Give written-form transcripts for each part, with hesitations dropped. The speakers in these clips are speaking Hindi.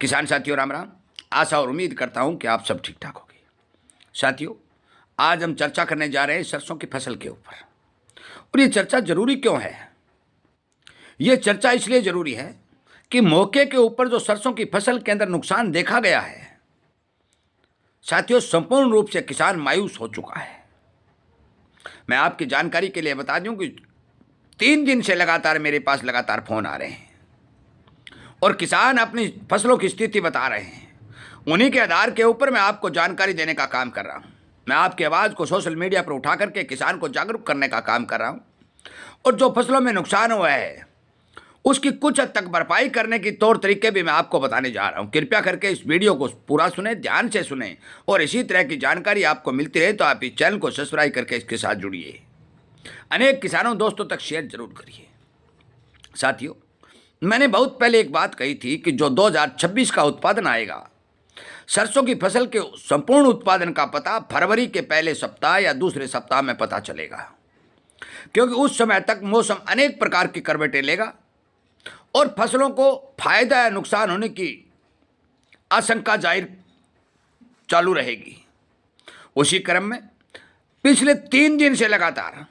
किसान साथियों राम राम। आशा और उम्मीद करता हूं कि आप सब ठीक ठाक होंगे। साथियों, आज हम चर्चा करने जा रहे हैं सरसों की फसल के ऊपर। और ये चर्चा जरूरी क्यों है? ये चर्चा इसलिए जरूरी है कि मौके के ऊपर जो सरसों की फसल के अंदर नुकसान देखा गया है, साथियों, संपूर्ण रूप से किसान मायूस हो चुका है। मैं आपकी जानकारी के लिए बता दूं कि 3 दिन से लगातार मेरे पास लगातार फोन आ रहे हैं और किसान अपनी फसलों की स्थिति बता रहे हैं। उन्हीं के आधार के ऊपर मैं आपको जानकारी देने का काम कर रहा हूं। मैं आपकी आवाज़ को सोशल मीडिया पर उठा करके किसान को जागरूक करने का काम कर रहा हूं और जो फसलों में नुकसान हुआ है उसकी कुछ हद तक भरपाई करने की तौर तरीके भी मैं आपको बताने जा रहा हूं। कृपया करके इस वीडियो को पूरा सुने, ध्यान से सुने और इसी तरह की जानकारी आपको मिलती रहे तो आप इस चैनल को सब्सक्राइब करके इसके साथ जुड़िए। अनेक किसानों दोस्तों तक शेयर जरूर करिए। साथियों, मैंने बहुत पहले एक बात कही थी कि जो 2026 का उत्पादन आएगा, सरसों की फसल के संपूर्ण उत्पादन का पता फरवरी के पहले सप्ताह या दूसरे सप्ताह में पता चलेगा, क्योंकि उस समय तक मौसम अनेक प्रकार की करवटें लेगा और फसलों को फायदा या नुकसान होने की आशंका जाहिर चालू रहेगी। उसी क्रम में पिछले 3 दिन से लगातार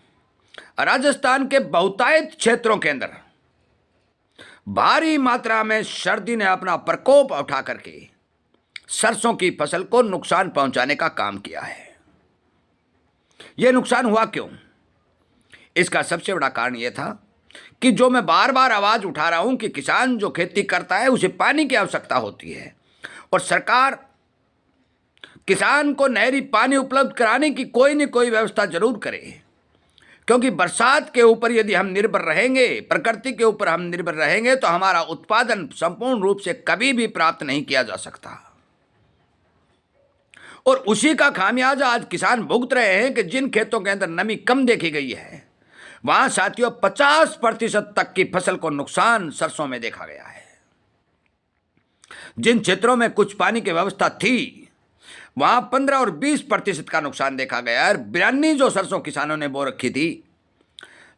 राजस्थान के बहुतायत क्षेत्रों के अंदर भारी मात्रा में सर्दी ने अपना प्रकोप उठा करके सरसों की फसल को नुकसान पहुंचाने का काम किया है। यह नुकसान हुआ क्यों? इसका सबसे बड़ा कारण यह था कि जो मैं बार बार आवाज उठा रहा हूं कि किसान जो खेती करता है उसे पानी की आवश्यकता होती है और सरकार किसान को नहरी पानी उपलब्ध कराने की कोई न कोई व्यवस्था जरूर करे, क्योंकि बरसात के ऊपर यदि हम निर्भर रहेंगे, प्रकृति के ऊपर हम निर्भर रहेंगे तो हमारा उत्पादन संपूर्ण रूप से कभी भी प्राप्त नहीं किया जा सकता। और उसी का खामियाजा आज किसान भुगत रहे हैं कि जिन खेतों के अंदर नमी कम देखी गई है वहां साथियों 50% तक की फसल को नुकसान सरसों में देखा गया है। जिन क्षेत्रों में कुछ पानी की व्यवस्था थी वहां 15 और 20% का नुकसान देखा गया है। बिरानी जो सरसों किसानों ने बो रखी थी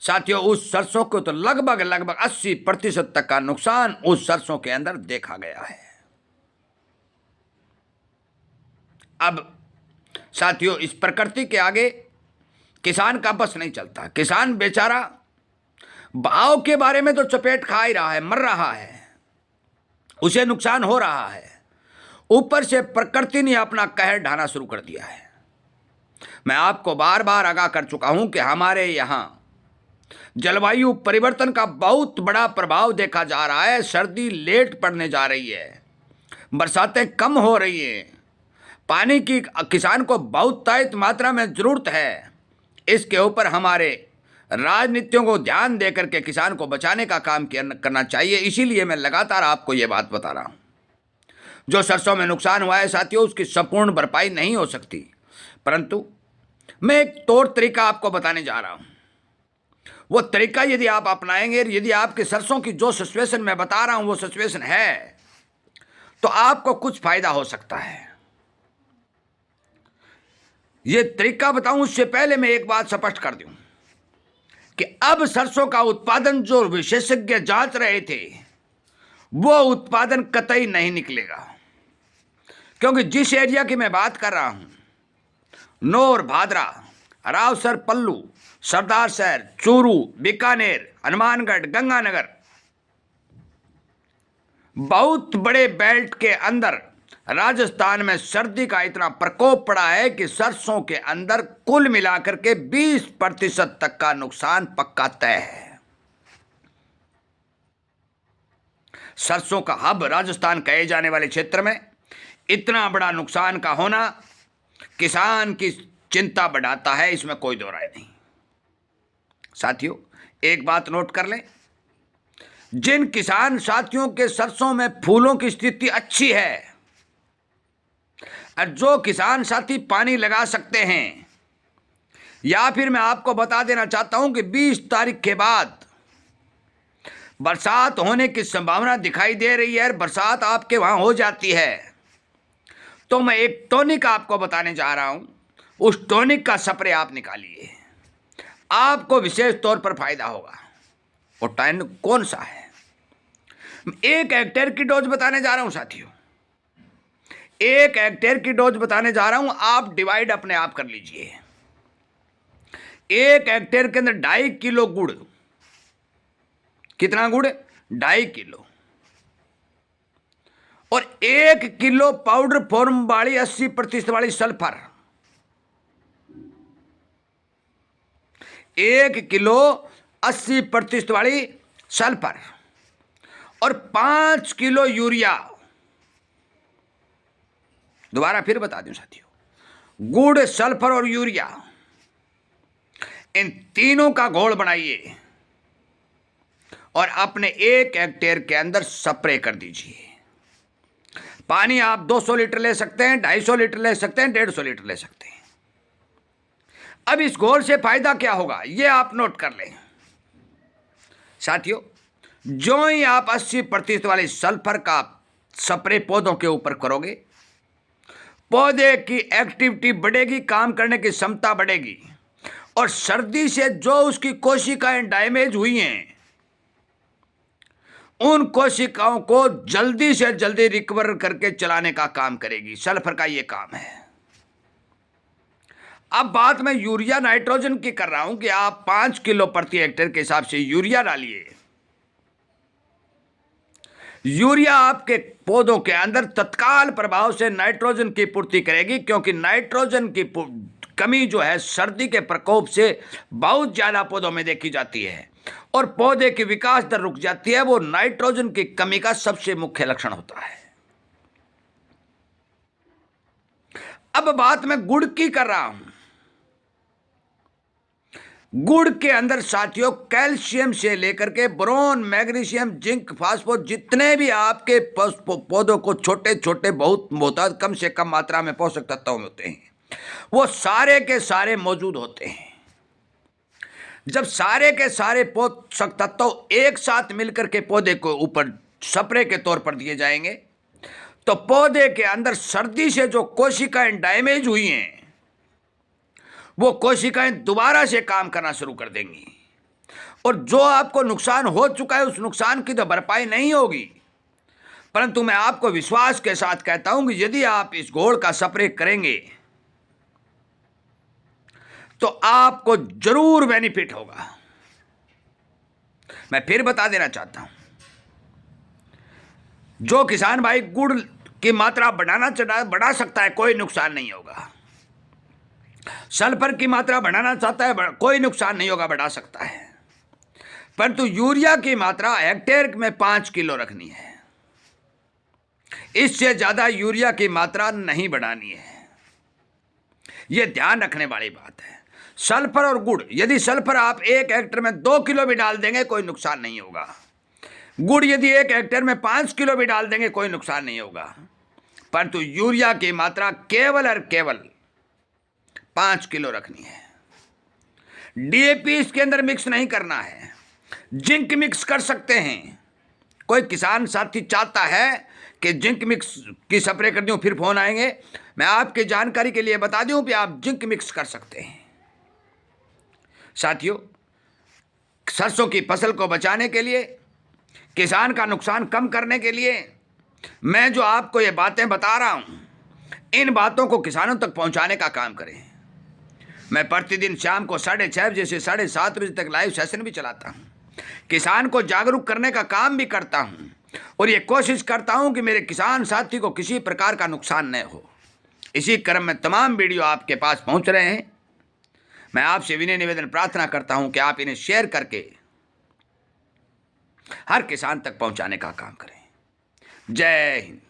साथियों, उस सरसों को तो लगभग 80% तक का नुकसान उस सरसों के अंदर देखा गया है। अब साथियों, इस प्रकृति के आगे किसान का बस नहीं चलता। किसान बेचारा भाव के बारे में तो चपेट खा ही रहा है, मर रहा है, उसे नुकसान हो रहा है, ऊपर से प्रकृति ने अपना कहर ढाना शुरू कर दिया है। मैं आपको बार बार आगाह कर चुका हूं कि हमारे यहां जलवायु परिवर्तन का बहुत बड़ा प्रभाव देखा जा रहा है। सर्दी लेट पड़ने जा रही है, बरसातें कम हो रही है, पानी की किसान को बहुत तय मात्रा में जरूरत है। इसके ऊपर हमारे राजनीतियों को ध्यान देकर के किसान को बचाने का काम करना चाहिए। इसीलिए मैं लगातार आपको ये बात बता रहा हूं। जो सरसों में नुकसान हुआ है साथियों, उसकी संपूर्ण भरपाई नहीं हो सकती, परंतु मैं एक तौर तरीका आपको बताने जा रहा हूं। वो तरीका यदि आप अपनाएंगे, यदि आपके सरसों की जो सिचुएशन मैं बता रहा हूं वो सिचुएशन है, तो आपको कुछ फायदा हो सकता है। ये तरीका बताऊं उससे पहले मैं एक बात स्पष्ट कर दूं कि अब सरसों का उत्पादन जो विशेषज्ञ जांच रहे थे वो उत्पादन कतई नहीं निकलेगा, क्योंकि जिस एरिया की मैं बात कर रहा हूं, नौर, भादरा, रावसर, पल्लू, सरदार शहर, चूरू, बीकानेर, हनुमानगढ़, गंगानगर, बहुत बड़े बेल्ट के अंदर राजस्थान में सर्दी का इतना प्रकोप पड़ा है कि सरसों के अंदर कुल मिलाकर के 20% तक का नुकसान पक्का तय है। सरसों का हब राजस्थान कहे जाने वाले क्षेत्र में इतना बड़ा नुकसान का होना किसान की चिंता बढ़ाता है, इसमें कोई दो राय नहीं। साथियों, एक बात नोट कर लें, जिन किसान साथियों के सरसों में फूलों की स्थिति अच्छी है और जो किसान साथी पानी लगा सकते हैं, या फिर मैं आपको बता देना चाहता हूं कि 20 तारीख के बाद बरसात होने की संभावना दिखाई दे रही है, बरसात आपके वहां हो जाती है, तो मैं एक टॉनिक आपको बताने जा रहा हूं। उस टॉनिक का स्प्रे आप निकालिए, आपको विशेष तौर पर फायदा होगा। वो टॉनिक कौन सा है? 1 हेक्टेयर की डोज बताने जा रहा हूं साथियों। 1 हेक्टेयर की डोज बताने जा रहा हूं, आप डिवाइड अपने आप कर लीजिए। 1 हेक्टेयर के अंदर 2.5 किलो गुड़, कितना गुड़? 2.5 किलो। और 1 किलो पाउडर फॉर्म वाली 80% वाली सल्फर, 1 किलो 80% वाली सल्फर, और 5 किलो यूरिया। दोबारा फिर बता दूं साथियों, गुड़, सल्फर और यूरिया, इन तीनों का घोल बनाइए और अपने 1 हेक्टेयर के अंदर स्प्रे कर दीजिए। पानी आप 200 लीटर ले सकते हैं, 250 लीटर ले सकते हैं, 150 लीटर ले सकते हैं। अब इस घोल से फायदा क्या होगा, यह आप नोट कर लें साथियों। जो ही आप 80% वाली सल्फर का स्प्रे पौधों के ऊपर करोगे, पौधे की एक्टिविटी बढ़ेगी, काम करने की क्षमता बढ़ेगी, और सर्दी से जो उसकी कोशिकाएं डैमेज हुई हैं, उन कोशिकाओं को जल्दी से जल्दी रिकवर करके चलाने का काम करेगी। सल्फर का यह काम है। अब बात मैं यूरिया नाइट्रोजन की कर रहा हूं कि आप 5 किलो प्रति हेक्टेयर के हिसाब से यूरिया डालिए। यूरिया आपके पौधों के अंदर तत्काल प्रभाव से नाइट्रोजन की पूर्ति करेगी, क्योंकि नाइट्रोजन की कमी जो है सर्दी के प्रकोप से बहुत ज्यादा पौधों में देखी जाती है और पौधे की विकास दर रुक जाती है। वो नाइट्रोजन की कमी का सबसे मुख्य लक्षण होता है। अब बात मैं गुड़ की कर रहा हूं। गुड़ के अंदर साथियों कैल्शियम से लेकर के बोरोन, मैग्नीशियम, जिंक, फास्फोरस, जितने भी आपके पौधों को छोटे छोटे बहुत मोताद कम से कम मात्रा में पोषक तत्व होते हैं, वो सारे के सारे मौजूद होते हैं। जब सारे के सारे पोषक तत्व एक साथ मिलकर के पौधे को ऊपर स्प्रे के तौर पर दिए जाएंगे, तो पौधे के अंदर सर्दी से जो कोशिकाएं डैमेज हुई हैं, वो कोशिकाएं दोबारा से काम करना शुरू कर देंगी, और जो आपको नुकसान हो चुका है उस नुकसान की तो भरपाई नहीं होगी। परंतु मैं आपको विश्वास के साथ कहता हूं कि यदि आप इस घोल का स्प्रे करेंगे तो आपको जरूर बेनिफिट होगा। मैं फिर बता देना चाहता हूं, जो किसान भाई गुड़ की मात्रा बढ़ा सकता है, कोई नुकसान नहीं होगा। सल्फर की मात्रा बढ़ाना चाहता है, कोई नुकसान नहीं होगा, बढ़ा सकता है। परंतु यूरिया की मात्रा हेक्टेयर में 5 किलो रखनी है, इससे ज्यादा यूरिया की मात्रा नहीं बढ़ानी है। यह ध्यान रखने वाली बात है। सल्फर और गुड़, यदि सल्फर आप 1 हेक्टेयर में 2 किलो भी डाल देंगे कोई नुकसान नहीं होगा। गुड़ यदि 1 हेक्टेयर में 5 किलो भी डाल देंगे कोई नुकसान नहीं होगा। परंतु यूरिया की मात्रा केवल और केवल 5 किलो रखनी है। डीएपी इसके अंदर मिक्स नहीं करना है। जिंक मिक्स कर सकते हैं। कोई किसान साथी चाहता है कि जिंक मिक्स की स्प्रे कर दूं, फिर फोन आएंगे। मैं आपकी जानकारी के लिए बता दूं कि आप जिंक मिक्स कर सकते हैं। साथियों, सरसों की फसल को बचाने के लिए, किसान का नुकसान कम करने के लिए मैं जो आपको ये बातें बता रहा हूं, इन बातों को किसानों तक पहुंचाने का काम करें। मैं प्रतिदिन शाम को 6:30 बजे से 7:30 बजे तक लाइव सेशन भी चलाता हूं, किसान को जागरूक करने का काम भी करता हूं, और ये कोशिश करता हूं कि मेरे किसान साथी को किसी प्रकार का नुकसान न हो। इसी क्रम में तमाम वीडियो आपके पास पहुंच रहे हैं। मैं आपसे विनय निवेदन प्रार्थना करता हूं कि आप इन्हें शेयर करके हर किसान तक पहुंचाने का काम करें। जय हिंद।